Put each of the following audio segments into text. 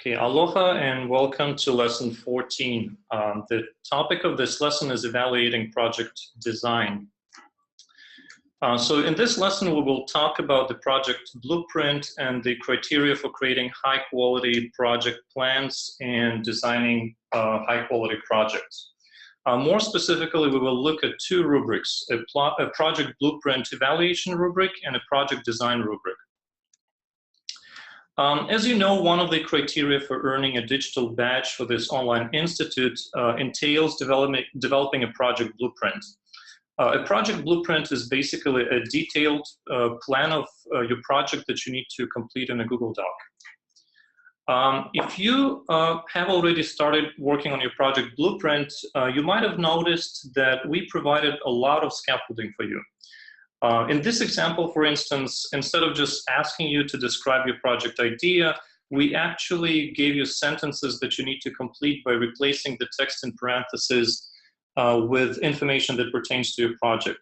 Okay, aloha and welcome to lesson 14. The topic of this lesson is evaluating project design. So in this lesson, we will talk about the project blueprint and the criteria for creating high quality project plans and designing high quality projects. More specifically, we will look at two rubrics, a project blueprint evaluation rubric and a project design rubric. As you know, one of the criteria for earning a digital badge for this online institute entails developing a project blueprint. A project blueprint is basically a detailed plan of your project that you need to complete in a Google Doc. If you have already started working on your project blueprint, you might have noticed that we provided a lot of scaffolding for you. In this example, for instance, instead of just asking you to describe your project idea, we actually gave you sentences that you need to complete by replacing the text in parentheses with information that pertains to your project.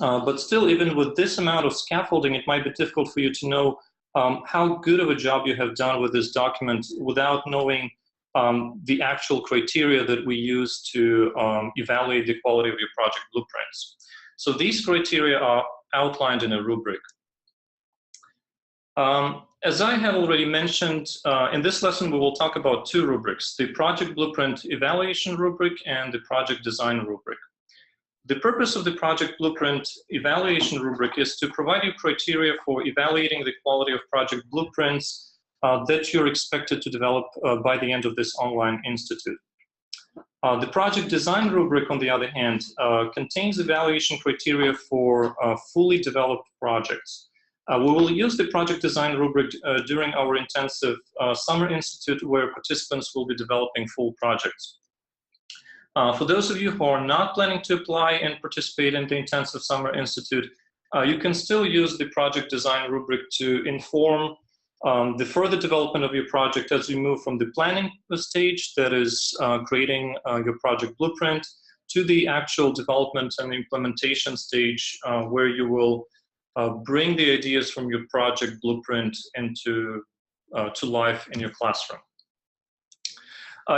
But still, even with this amount of scaffolding, it might be difficult for you to know how good of a job you have done with this document without knowing the actual criteria that we use to evaluate the quality of your project blueprints. So these criteria are outlined in a rubric. As I have already mentioned, in this lesson we will talk about two rubrics, the project blueprint evaluation rubric and the project design rubric. The purpose of the project blueprint evaluation rubric is to provide you criteria for evaluating the quality of project blueprints that you're expected to develop by the end of this online institute. The project design rubric, on the other hand, contains evaluation criteria for fully developed projects. We will use the project design rubric during our intensive summer institute where participants will be developing full projects. For those of you who are not planning to apply and participate in the intensive summer institute, you can still use the project design rubric to inform the further development of your project as you move from the planning stage, that is creating your project blueprint, to the actual development and implementation stage where you will bring the ideas from your project blueprint into to life in your classroom.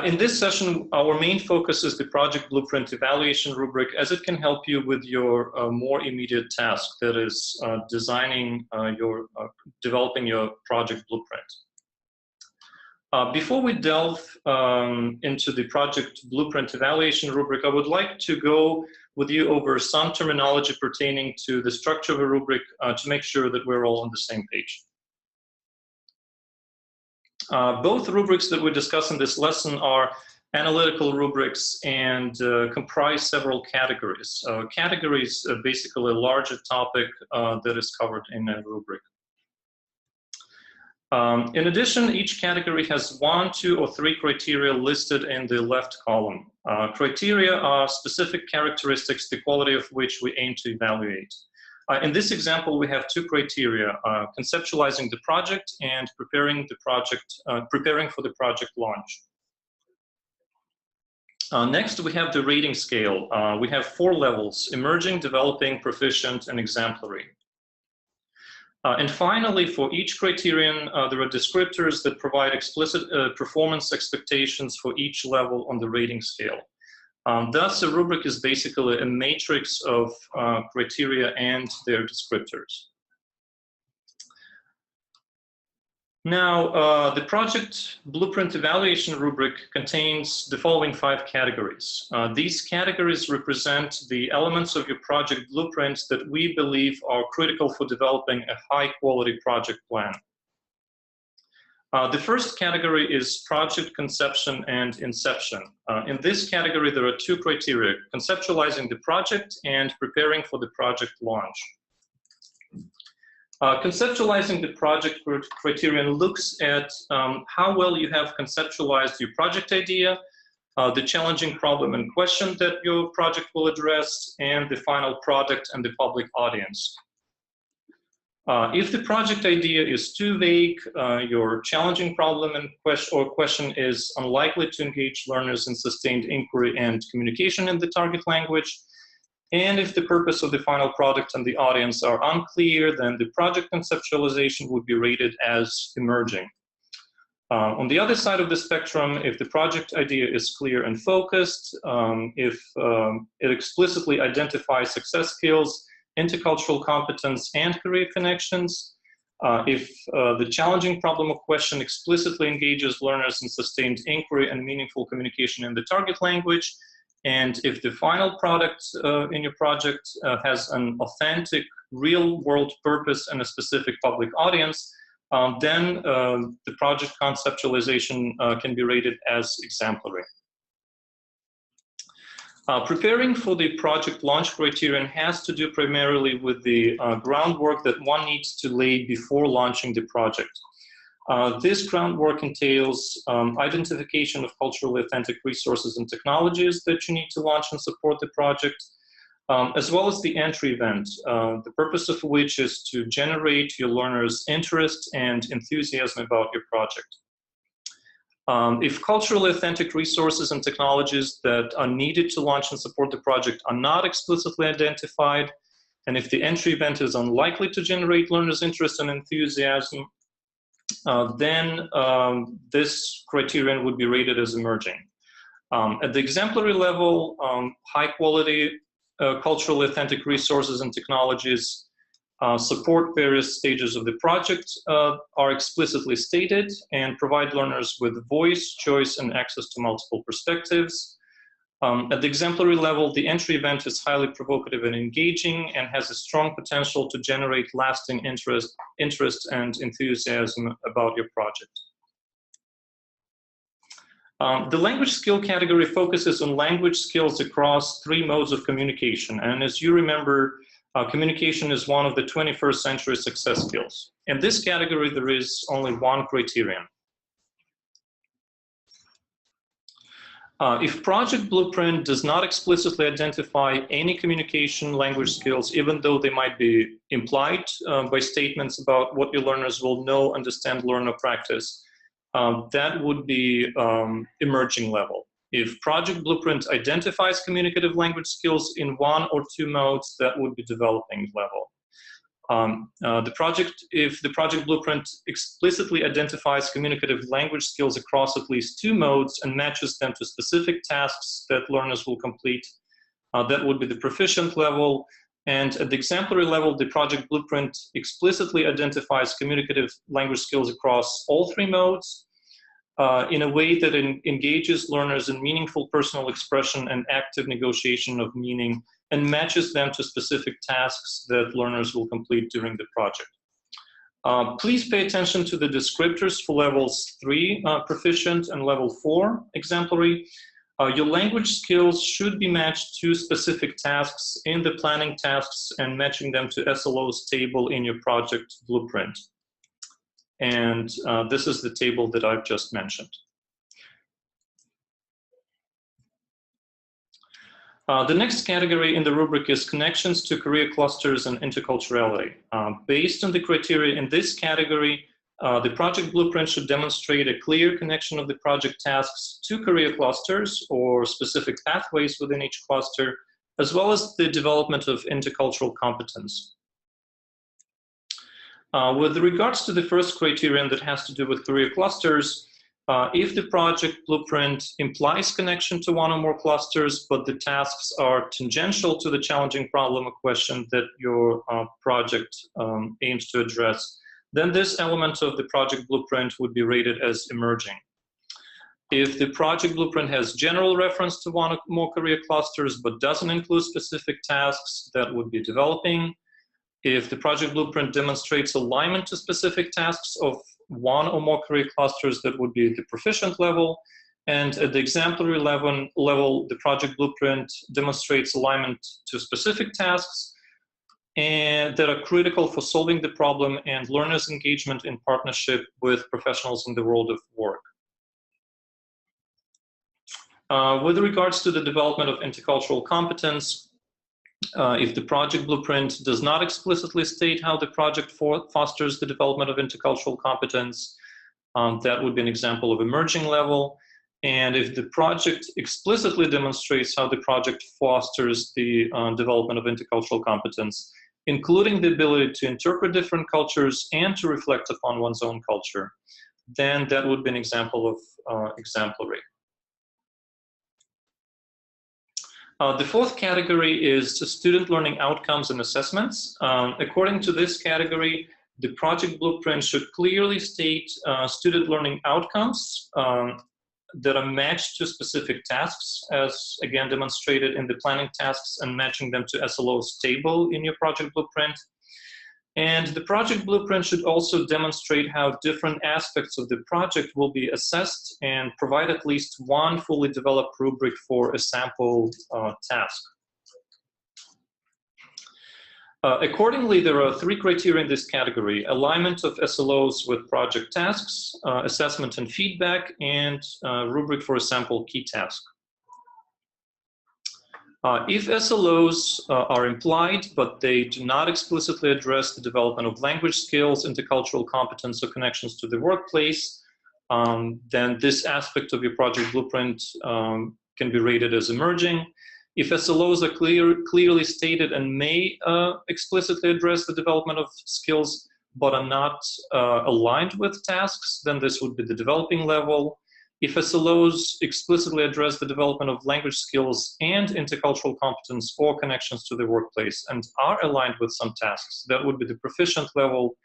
In this session, our main focus is the project blueprint evaluation rubric, as it can help you with your more immediate task, that is developing your project blueprint. Before we delve into the project blueprint evaluation rubric, I would like to go with you over some terminology pertaining to the structure of a rubric to make sure that we're all on the same page. Both rubrics that we discuss in this lesson are analytical rubrics and comprise several categories. Categories are basically a larger topic that is covered in a rubric. In addition, each category has 1, 2, or 3 criteria listed in the left column. Criteria are specific characteristics, the quality of which we aim to evaluate. In this example, we have 2 criteria, conceptualizing the project and preparing for the project launch. Next, we have the rating scale. We have 4 levels: emerging, developing, proficient, and exemplary. And finally, for each criterion, there are descriptors that provide explicit performance expectations for each level on the rating scale. Thus, a rubric is basically a matrix of criteria and their descriptors. Now, the project blueprint evaluation rubric contains the following 5 categories. These categories represent the elements of your project blueprints that we believe are critical for developing a high-quality project plan. The first category is project conception and inception. In this category, there are 2 criteria: conceptualizing the project and preparing for the project launch. Conceptualizing the project criterion looks at how well you have conceptualized your project idea, the challenging problem and question that your project will address, and the final product and the public audience. If the project idea is too vague, your challenging problem and question is unlikely to engage learners in sustained inquiry and communication in the target language, and if the purpose of the final product and the audience are unclear, then the project conceptualization would be rated as emerging. On the other side of the spectrum, if the project idea is clear and focused, if it explicitly identifies success skills, intercultural competence, and career connections, if the challenging problem of question explicitly engages learners in sustained inquiry and meaningful communication in the target language, and if the final product in your project has an authentic, real-world purpose and a specific public audience, then the project conceptualization can be rated as exemplary. Preparing for the project launch criterion has to do primarily with the groundwork that one needs to lay before launching the project. This groundwork entails identification of culturally authentic resources and technologies that you need to launch and support the project, as well as the entry event, the purpose of which is to generate your learners' interest and enthusiasm about your project. If culturally authentic resources and technologies that are needed to launch and support the project are not explicitly identified, and if the entry event is unlikely to generate learners' interest and enthusiasm, then this criterion would be rated as emerging. At the exemplary level, high quality culturally authentic resources and technologies support various stages of the project, are explicitly stated, and provide learners with voice, choice, and access to multiple perspectives. At the exemplary level, the entry event is highly provocative and engaging and has a strong potential to generate lasting interest and enthusiasm about your project. The language skill category focuses on language skills across 3 modes of communication. And as you remember, communication is one of the 21st century success skills. In this category, there is only one criterion. If Project Blueprint does not explicitly identify any communication language skills, even though they might be implied by statements about what your learners will know, understand, learn, or practice, that would be emerging level. If Project Blueprint identifies communicative language skills in 1 or 2 modes, that would be developing level. If the Project Blueprint explicitly identifies communicative language skills across at least 2 modes and matches them to specific tasks that learners will complete, that would be the proficient level. And at the exemplary level, the Project Blueprint explicitly identifies communicative language skills across all 3 modes in a way that engages learners in meaningful personal expression and active negotiation of meaning, and matches them to specific tasks that learners will complete during the project. Please pay attention to the descriptors for levels 3, proficient, and level 4, exemplary. Your language skills should be matched to specific tasks in the planning tasks and matching them to SLO's table in your project blueprint. And this is the table that I've just mentioned. The next category in the rubric is connections to career clusters and interculturality. Based on the criteria in this category, the project blueprint should demonstrate a clear connection of the project tasks to career clusters or specific pathways within each cluster, as well as the development of intercultural competence. With regards to the first criterion that has to do with career clusters, if the project blueprint implies connection to 1 or more clusters, but the tasks are tangential to the challenging problem or question that your project aims to address, then this element of the project blueprint would be rated as emerging. If the project blueprint has general reference to 1 or more career clusters, but doesn't include specific tasks, that would be developing. If the project blueprint demonstrates alignment to specific tasks of 1 or more career clusters, that would be the proficient level. And at the exemplary level, the project blueprint demonstrates alignment to specific tasks and that are critical for solving the problem and learners' engagement in partnership with professionals in the world of work. With regards to the development of intercultural competence, if the project blueprint does not explicitly state how the project fosters the development of intercultural competence, that would be an example of emerging level. And if the project explicitly demonstrates how the project fosters the development of intercultural competence, including the ability to interpret different cultures and to reflect upon one's own culture, then that would be an example of exemplary. The fourth category is student learning outcomes and assessments. According to this category, the project blueprint should clearly state student learning outcomes that are matched to specific tasks, as again demonstrated in the planning tasks, and matching them to SLO's table in your project blueprint. And the project blueprint should also demonstrate how different aspects of the project will be assessed and provide at least one fully developed rubric for a sample task. Accordingly, there are three criteria in this category: alignment of SLOs with project tasks, assessment and feedback, and rubric for a sample key task. If SLOs are implied, but they do not explicitly address the development of language skills, intercultural competence, or connections to the workplace, then this aspect of your project blueprint can be rated as emerging. If SLOs are clearly stated and may explicitly address the development of skills, but are not aligned with tasks, then this would be the developing level. If SLOs explicitly address the development of language skills and intercultural competence or connections to the workplace and are aligned with some tasks, that would be the proficient level.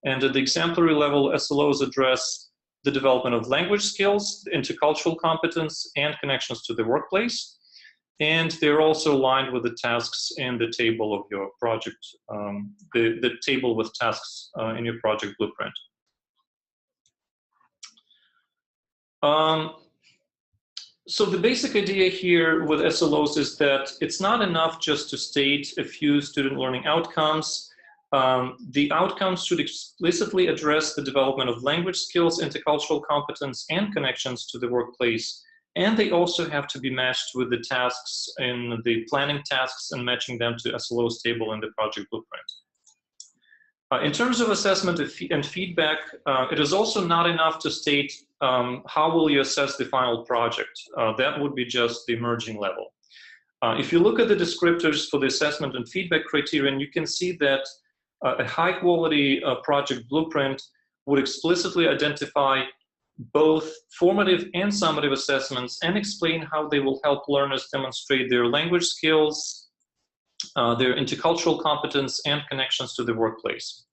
And at the exemplary level, SLOs address the development of language skills, intercultural competence, and connections to the workplace. And they're also aligned with the tasks in the table of your project, the table with tasks in your project blueprint. So the basic idea here with SLOs is that it's not enough just to state a few student learning outcomes. The outcomes should explicitly address the development of language skills, intercultural competence, and connections to the workplace. And they also have to be matched with the tasks in the planning tasks and matching them to SLO's table in the project blueprint. In terms of assessment and feedback, it is also not enough to state how will you assess the final project. That would be just the emerging level. If you look at the descriptors for the assessment and feedback criterion, you can see that a high quality project blueprint would explicitly identify both formative and summative assessments and explain how they will help learners demonstrate their language skills, their intercultural competence, and connections to the workplace.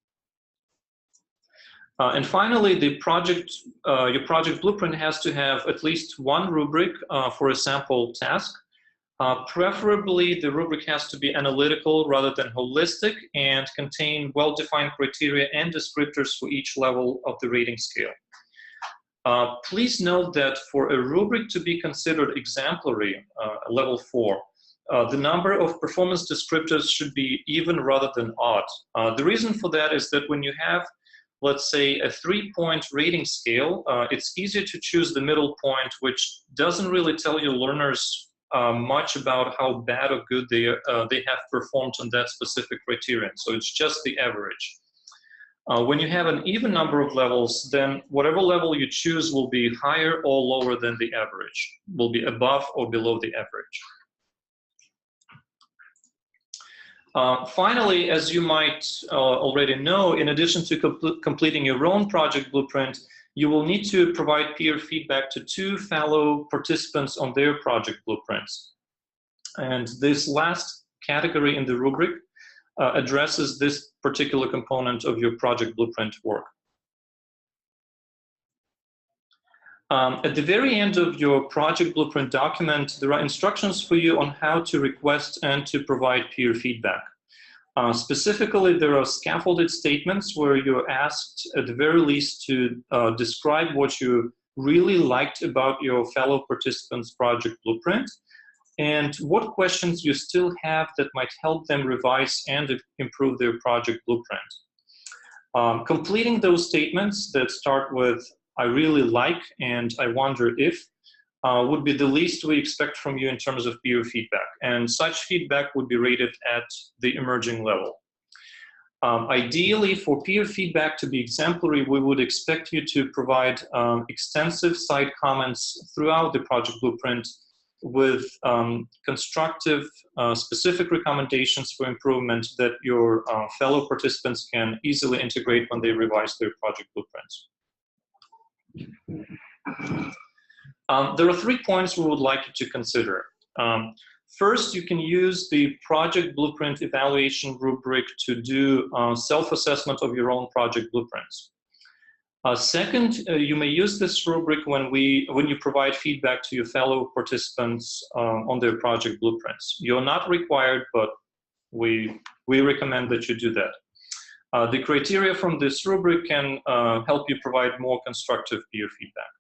And finally, the your project blueprint has to have at least one rubric for a sample task. Preferably, the rubric has to be analytical rather than holistic and contain well-defined criteria and descriptors for each level of the rating scale. Please note that for a rubric to be considered exemplary, level 4, the number of performance descriptors should be even rather than odd. The reason for that is that when you have, let's say, a 3-point rating scale, it's easier to choose the middle point, which doesn't really tell your learners much about how bad or good they have performed on that specific criterion. So it's just the average. When you have an even number of levels, then whatever level you choose will be higher or lower than the average, will be above or below the average. Finally, as you might already know, in addition to completing your own project blueprint, you will need to provide peer feedback to 2 fellow participants on their project blueprints. And this last category in the rubric addresses this particular component of your project blueprint work. At the very end of your project blueprint document, there are instructions for you on how to request and to provide peer feedback. Specifically, there are scaffolded statements where you're asked, at the very least, to describe what you really liked about your fellow participants' project blueprint and what questions you still have that might help them revise and improve their project blueprint. Completing those statements that start with "I really like" and "I wonder if" would be the least we expect from you in terms of peer feedback, and such feedback would be rated at the emerging level. Ideally, for peer feedback to be exemplary, we would expect you to provide extensive side comments throughout the project blueprint with constructive, specific recommendations for improvement that your fellow participants can easily integrate when they revise their project blueprints. There are 3 points we would like you to consider. First, you can use the project blueprint evaluation rubric to do self-assessment of your own project blueprints. Second, you may use this rubric when you provide feedback to your fellow participants on their project blueprints. You're not required, but we recommend that you do that. The criteria from this rubric can help you provide more constructive peer feedback.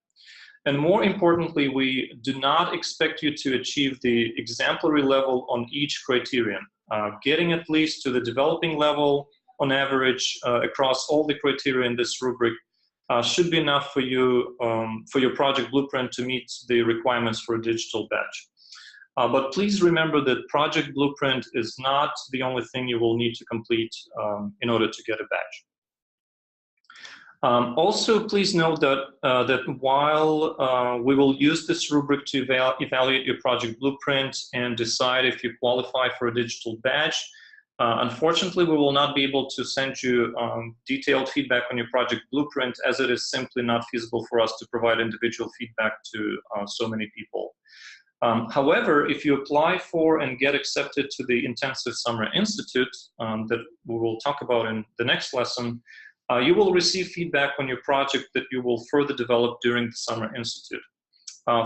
And more importantly, we do not expect you to achieve the exemplary level on each criterion. Getting at least to the developing level on average across all the criteria in this rubric should be enough for you, for your project blueprint to meet the requirements for a digital badge. But please remember that project blueprint is not the only thing you will need to complete in order to get a badge. Also, please note that while we will use this rubric to evaluate your project blueprint and decide if you qualify for a digital badge, unfortunately, we will not be able to send you detailed feedback on your project blueprint, as it is simply not feasible for us to provide individual feedback to so many people. However, if you apply for and get accepted to the Intensive Summer Institute that we will talk about in the next lesson, you will receive feedback on your project that you will further develop during the Summer Institute.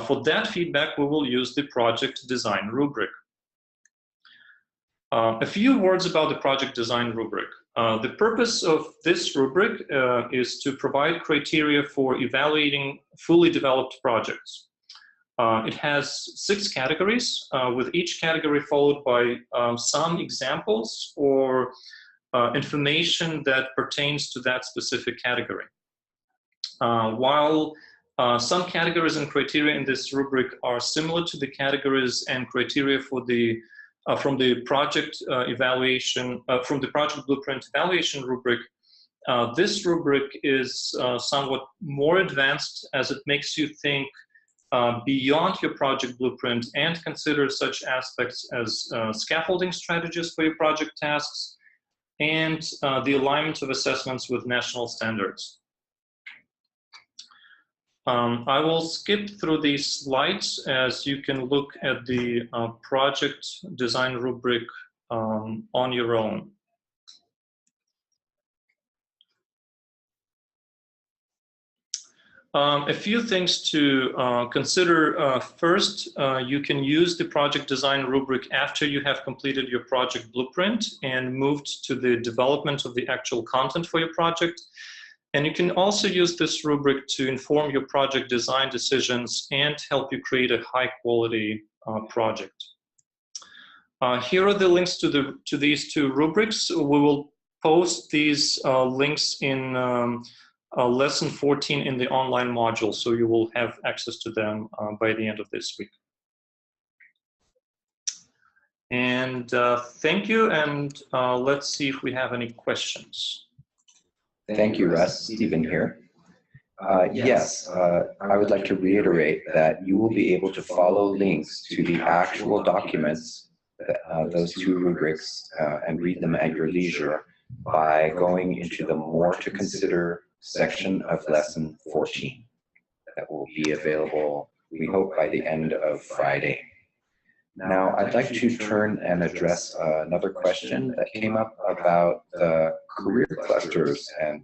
For that feedback, we will use the project design rubric. A few words about the project design rubric. The purpose of this rubric is to provide criteria for evaluating fully developed projects. It has 6 categories, with each category followed by some examples or information that pertains to that specific category. While some categories and criteria in this rubric are similar to the categories and criteria for the from the project evaluation, from the project blueprint evaluation rubric, this rubric is somewhat more advanced, as it makes you think beyond your project blueprint and consider such aspects as scaffolding strategies for your project tasks and the alignment of assessments with national standards. I will skip through these slides, as you can look at the project design rubric on your own. A few things to consider. First, you can use the project design rubric after you have completed your project blueprint and moved to the development of the actual content for your project. And you can also use this rubric to inform your project design decisions and help you create a high-quality project. Here are the links to these 2 rubrics. We will post these links in Lesson 14 in the online module, so you will have access to them by the end of this week. And thank you, and let's see if we have any questions. Thank you, Russ. Stephen here. Yes, I would like to reiterate that you will be able to follow links to the actual documents, those 2 rubrics, and read them at your leisure by going into the More to Consider section of Lesson 14. That will be available, we hope, by the end of Friday. Now, I'd like to turn and address another question that came up about the career clusters and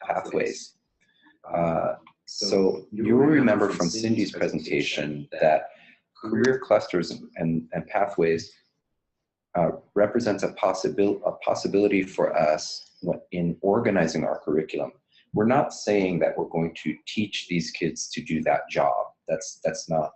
pathways. So you will remember from Cindy's presentation that career clusters and pathways represents a possibility for us in organizing our curriculum. We're not saying that we're going to teach these kids to do that job. That's not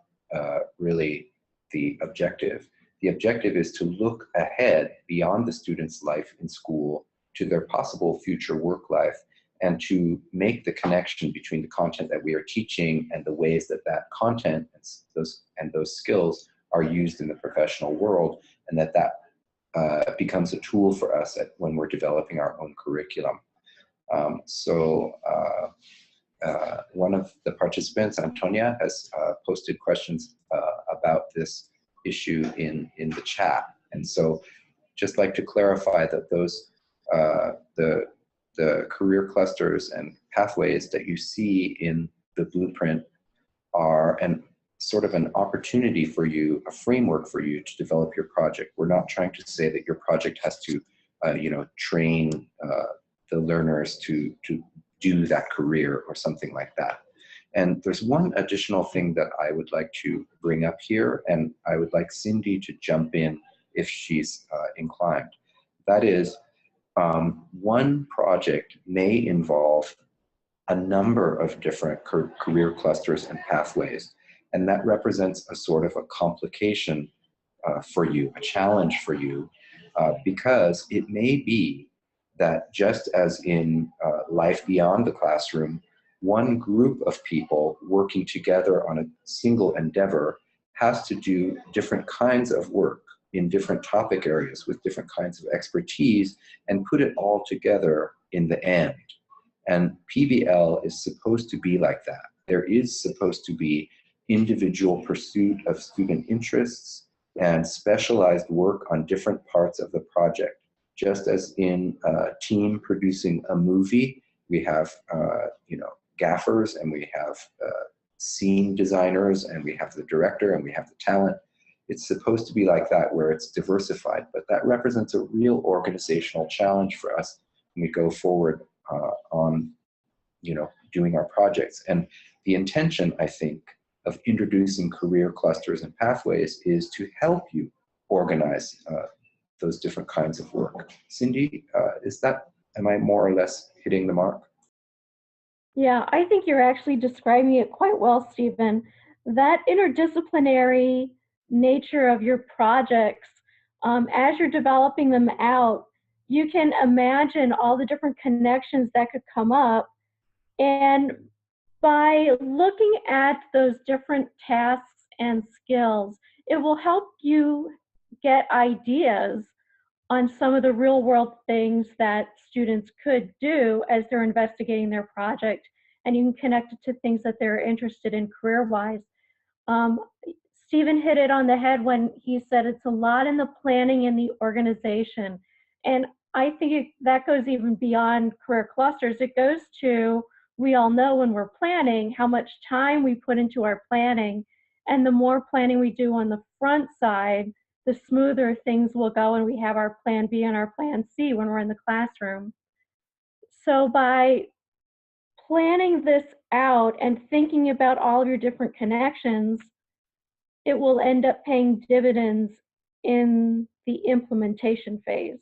really the objective. The objective is to look ahead beyond the student's life in school to their possible future work life, and to make the connection between the content that we are teaching and the ways that that content and those skills are used in the professional world, and that becomes a tool for us when we're developing our own curriculum. One of the participants, Antonia, has posted questions about this issue in the chat. And so just like to clarify that those, the career clusters and pathways that you see in the blueprint are sort of an opportunity for you, a framework for you to develop your project. We're not trying to say that your project has to, train the learners to do that career or something like that. And there's one additional thing that I would like to bring up here, and I would like Cindy to jump in if she's inclined. That is, one project may involve a number of different career clusters and pathways, and that represents a sort of a complication for you, a challenge for you, because it may be that just as in life beyond the classroom, one group of people working together on a single endeavor has to do different kinds of work in different topic areas with different kinds of expertise and put it all together in the end. And PBL is supposed to be like that. There is supposed to be individual pursuit of student interests and specialized work on different parts of the project. Just as in a team producing a movie, we have gaffers, and we have scene designers, and we have the director, and we have the talent. It's supposed to be like that, where it's diversified, but that represents a real organizational challenge for us when we go forward on doing our projects. And the intention, I think, of introducing career clusters and pathways is to help you organize those different kinds of work. Cindy, am I more or less hitting the mark? Yeah, I think you're actually describing it quite well, Stephen. That interdisciplinary nature of your projects, as you're developing them out, you can imagine all the different connections that could come up. And by looking at those different tasks and skills, it will help you get ideas on some of the real world things that students could do as they're investigating their project, and you can connect it to things that they're interested in career-wise. Stephen hit it on the head when he said it's a lot in the planning and the organization. And I think that goes even beyond career clusters. It goes to, we all know when we're planning how much time we put into our planning, and the more planning we do on the front side, the smoother things will go, and we have our plan B and our plan C when we're in the classroom. So by planning this out and thinking about all of your different connections, it will end up paying dividends in the implementation phase.